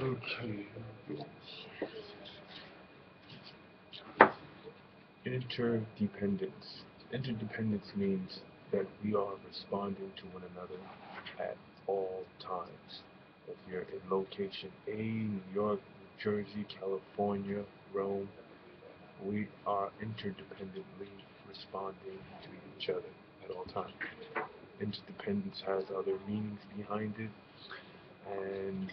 Okay. Interdependence. Interdependence means that we are responding to one another at all times. If you're in location A, New York, New Jersey, California, Rome, we are interdependently responding to each other at all times. Interdependence has other meanings behind it, and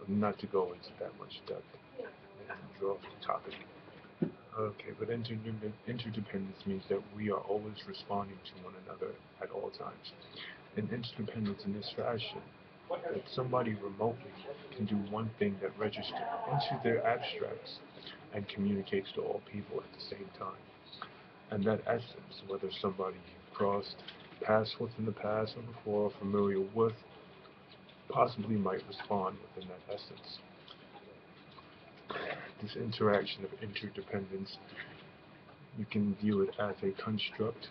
not to go into that much depth and draw off the topic. Okay, but interdependence means that we are always responding to one another at all times. And interdependence in this fashion, that somebody remotely can do one thing that registers into their abstracts and communicates to all people at the same time. And that essence, whether somebody you've crossed paths with in the past or before, or familiar with, possibly might respond within that essence. This interaction of interdependence, you can view it as a construct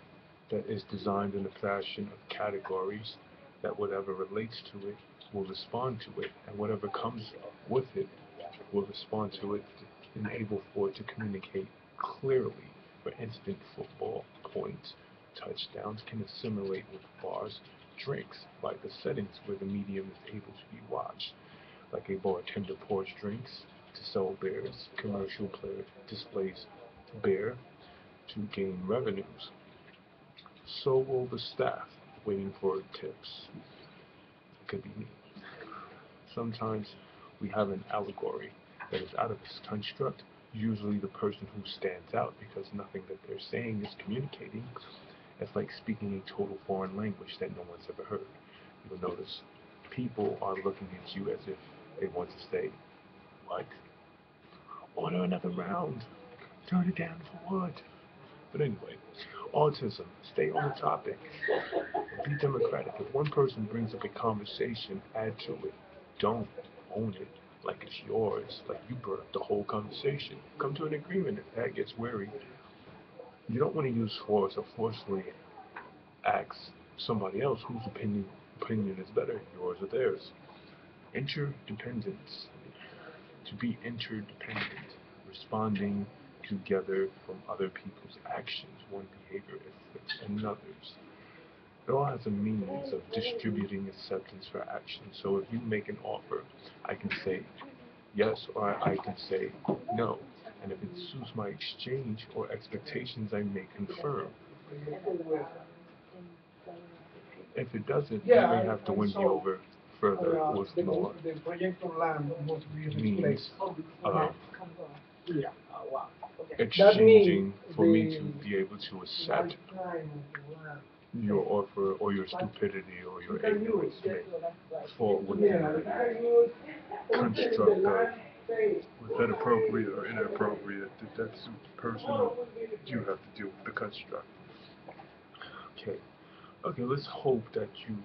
that is designed in a fashion of categories that whatever relates to it will respond to it, and whatever comes with it will respond to it, enable for it to communicate clearly. For instance, football, points, touchdowns can assimilate with bars, drinks, like the settings where the medium is able to be watched, like a bartender pours drinks to sell beers, commercial player displays beer to gain revenues. So will the staff waiting for tips. It could be me. Sometimes we have an allegory that is out of this construct, usually the person who stands out because nothing that they're saying is communicating. It's like speaking a total foreign language that no one's ever heard. You'll notice people are looking at you as if they want to say, what? Order another round. Turn it down for what? But anyway, autism. Stay on the topic. Be democratic. If one person brings up a conversation, add to it. Don't own it like it's yours, like you brought up the whole conversation. Come to an agreement. If that gets wary, you don't want to use force or forcefully ask somebody else whose opinion is better, yours or theirs. Interdependence. To be interdependent, responding together from other people's actions. One behavior affects another's. It all has a means of distributing acceptance for action. So if you make an offer, I can say yes or I can say no. And if it suits my exchange or expectations, I may confirm. If it doesn't, you may have to win me over further with more means of exchanging for me to be able to accept your offer or your stupidity or your ignorance may fall within the construct of was that appropriate or inappropriate? Did that suit the person? You have to deal with the construct. Okay. Okay, let's hope that you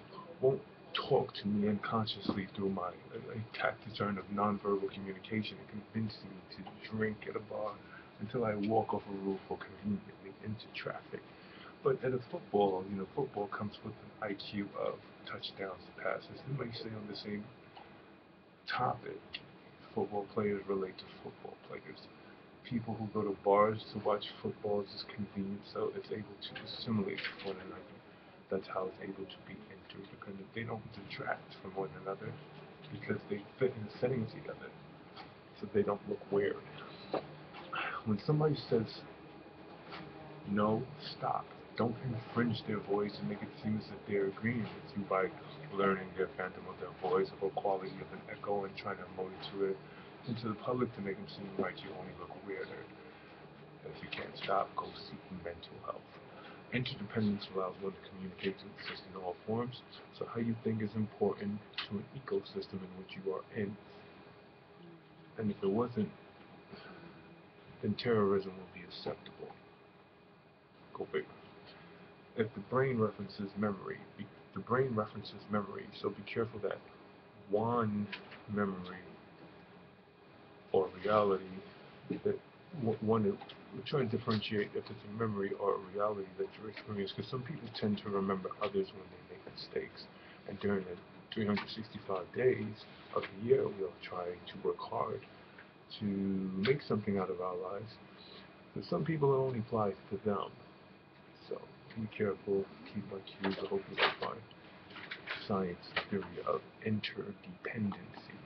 won't talk to me unconsciously through my a tactic turn of nonverbal communication and convince me to drink at a bar until I walk off a roof or conveniently into traffic. But at a football, football comes with an IQ of touchdowns and passes. They might stay on the same topic. Football players relate to football players. People who go to bars to watch football is convenient, so it's able to assimilate with one another. That's how it's able to be interdependent. They don't detract from one another because they fit in settings together, so they don't look weird. When somebody says no, stop. Don't infringe their voice and make it seem as if they're agreeing with you by learning their phantom of their voice or quality of an echo and trying to mold it into the public to make them seem like you only look weirder. If you can't stop, go seek mental health. Interdependence allows one to communicate to exist in all forms, so how you think is important to an ecosystem in which you are in. And if it wasn't, then terrorism would be acceptable. Go figure. If the brain references memory, so be careful that one memory or reality that one we're trying to differentiate if it's a memory or a reality that you're experiencing, because some people tend to remember others when they make mistakes, and during the 365 days, of the year, we are trying to work hard to make something out of our lives. So some people it only applies to them. So be careful, keep my cues, I hope you will find science theory of interdependency.